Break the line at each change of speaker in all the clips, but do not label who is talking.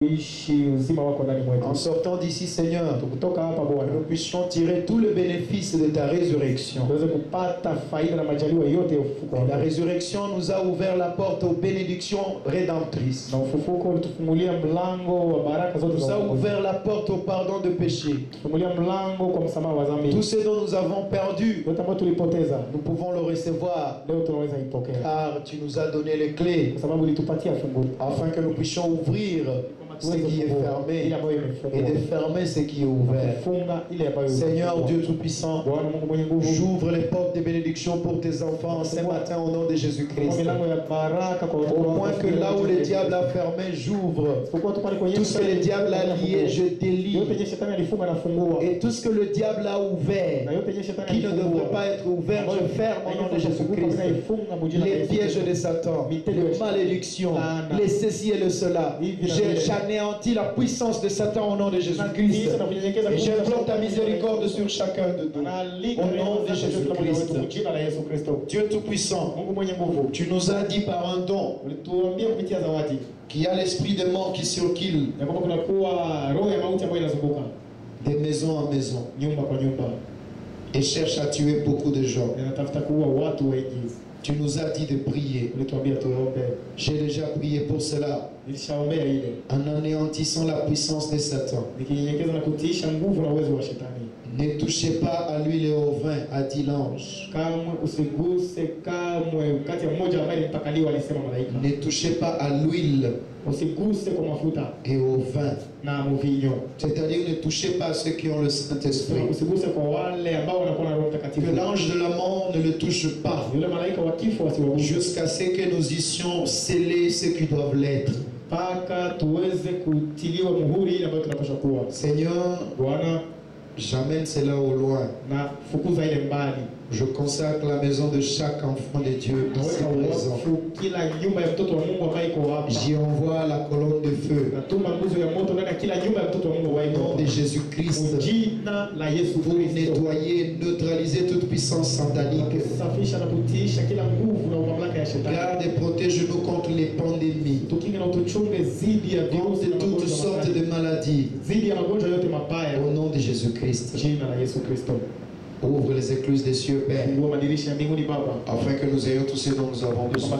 En sortant d'ici, Seigneur, nous puissions tirer tout le bénéfice de ta résurrection. La résurrection nous a ouvert la porte aux bénédictions rédemptrices. Nous a ouvert la porte au pardon de péché. Tout ce dont nous avons perdu, nous pouvons le recevoir, car tu nous as donné les clés afin que nous puissions ouvrir ce qui est fermé et de fermer ce qui est ouvert. Seigneur Dieu Tout-Puissant, j'ouvre les portes de bénédiction pour tes enfants ce matin au nom de Jésus-Christ. Au point que là où le diable a fermé, j'ouvre. Tout ce que le diable a lié, je délie. Et tout ce que le diable a ouvert, qui ne devrait pas être ouvert, je ferme au nom de Jésus-Christ. Les pièges de Satan, les malédictions, les ceci et le cela. J'anéantis la puissance de Satan au nom de Jésus-Christ. Et j'implore ta miséricorde sur chacun de nous. Au nom de Jésus-Christ. Dieu Tout-Puissant, tu nous as dit par un don qu'il y a l'esprit de mort qui circule de maison en maison et cherche à tuer beaucoup de gens. Tu nous as dit de prier. J'ai déjà prié pour cela, en anéantissant la puissance de Satan. Ne touchez pas à l'huile et au vin, a dit l'ange. Ne touchez pas à l'huile et au vin. C'est-à-dire ne touchez pas à ceux qui ont le Saint-Esprit. Que l'ange de la mort ne le touche pas jusqu'à ce que nous issions sceller ceux qui doivent l'être. Seigneur, j'amène cela au loin. Je consacre la maison de chaque enfant de Dieu ici présent. J'y envoie la colonne de feu au nom de Jésus-Christ pour nettoyer, neutraliser toute puissance satanique. Garde et protège-nous contre les pandémies, contre toutes sortes de maladies. Au nom de Jésus-Christ. Ouvre les écluses des cieux, Père, afin que nous ayons tout ce dont nous avons besoin.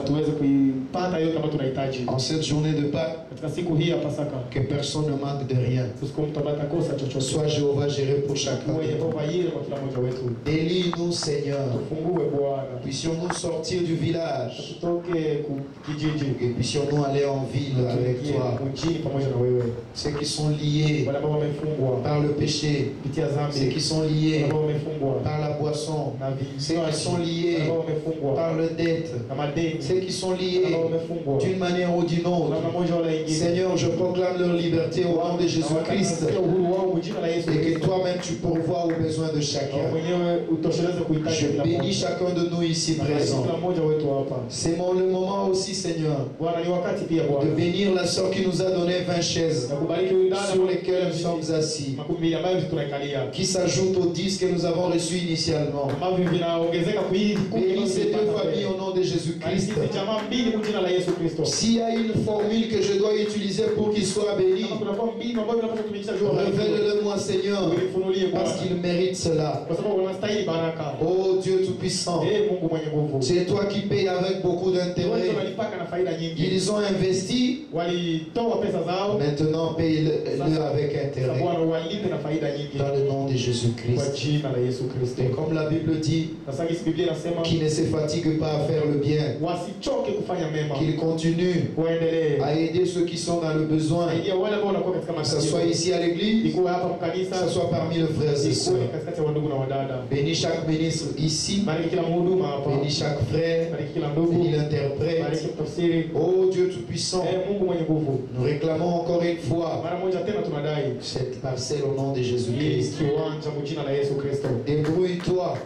En cette journée de Pâques, que personne ne manque de rien. Sois Jéhovah géré pour chacun. Délie-nous, Seigneur. Puissions-nous sortir du village et puissions-nous aller en ville avec toi. Ceux qui sont liés par le péché, ceux qui sont liés par la boisson, ceux qui sont liés par le dette, ceux qui sont liés d'une manière ou d'une autre. Seigneur, je proclame leur liberté au nom de Jésus-Christ et que toi-même tu pourvois aux besoins de chacun. Je bénis chacun de nous ici présents. C'est le moment aussi, Seigneur, de bénir la sœur qui nous a donné 20 chaises sur lesquelles nous sommes assis, qui s'ajoutent aux 10 que nous avons reçus initialement. Bénis ces deux familles au nom de Jésus-Christ. S'il y a une formule que je dois utiliser pour qu'ils soient bénis, révèle-le-moi, Seigneur, parce qu'ils méritent cela. Oh Dieu Tout-Puissant, c'est toi qui payes avec beaucoup d'intérêt. Ils ont investi, maintenant paye-le avec intérêt. Dans le nom de Jésus-Christ. Et comme la Bible dit, qui ne se fatigue pas à faire le bien, qu'il continue à aider ceux qui sont dans le besoin, que ce soit ici à l'église, que ce soit parmi les frères et sœurs. Bénis chaque ministre ici, bénis chaque frère, bénis l'interprète. Oh Dieu Tout-Puissant, nous réclamons encore une fois cette parcelle au nom de Jésus-Christ. Débrouille-toi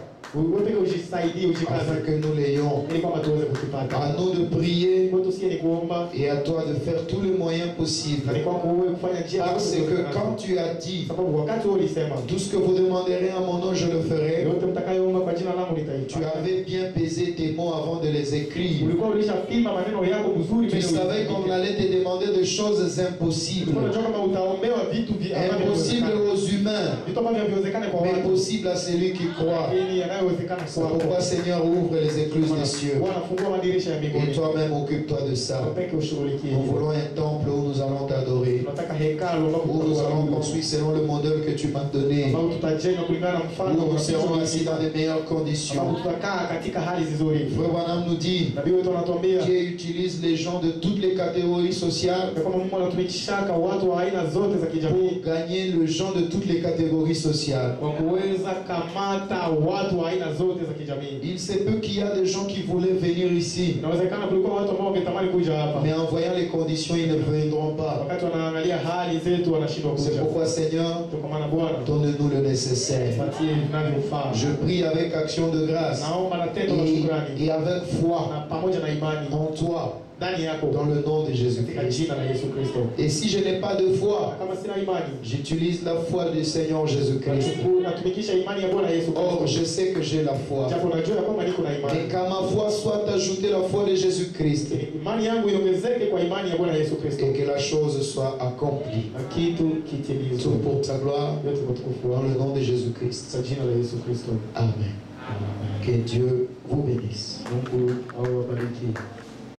afin que nous l'ayons. À nous de prier et à toi de faire tous les moyens possibles. Parce que quand tu as dit tout ce que vous demanderez à mon nom, je le ferai, tu avais bien pesé tes mots avant de les écrire. Tu savais qu'on allait te demander des choses impossibles. Impossible aux humains, mais possible à celui qui croit. C'est pourquoi, Seigneur, ouvre les écluses des cieux. Et toi-même, occupe-toi de ça. Nous voulons un temple où nous allons t'adorer, où nous allons construire selon le modèle que tu m'as donné, où nous serons assis dans les meilleures conditions. Frère Branham nous dit, Dieu utilise les gens de toutes les catégories sociales pour gagner le gens de toutes les catégories sociales. Il se peut qu'il y a des gens qui voulaient venir ici, mais en voyant les conditions, ils ne viendront pas. C'est pourquoi, Seigneur, donne-nous le nécessaire. Je prie avec action de grâce et avec foi en toi, dans le nom de Jésus-Christ. Et si je n'ai pas de foi, j'utilise la foi du Seigneur Jésus-Christ. Or, je sais que j'ai la foi. Et qu'à ma foi soit ajoutée la foi de Jésus-Christ. Et que la chose soit accomplie. Tout pour ta gloire, dans le nom de Jésus-Christ. Amen. Que Dieu vous bénisse.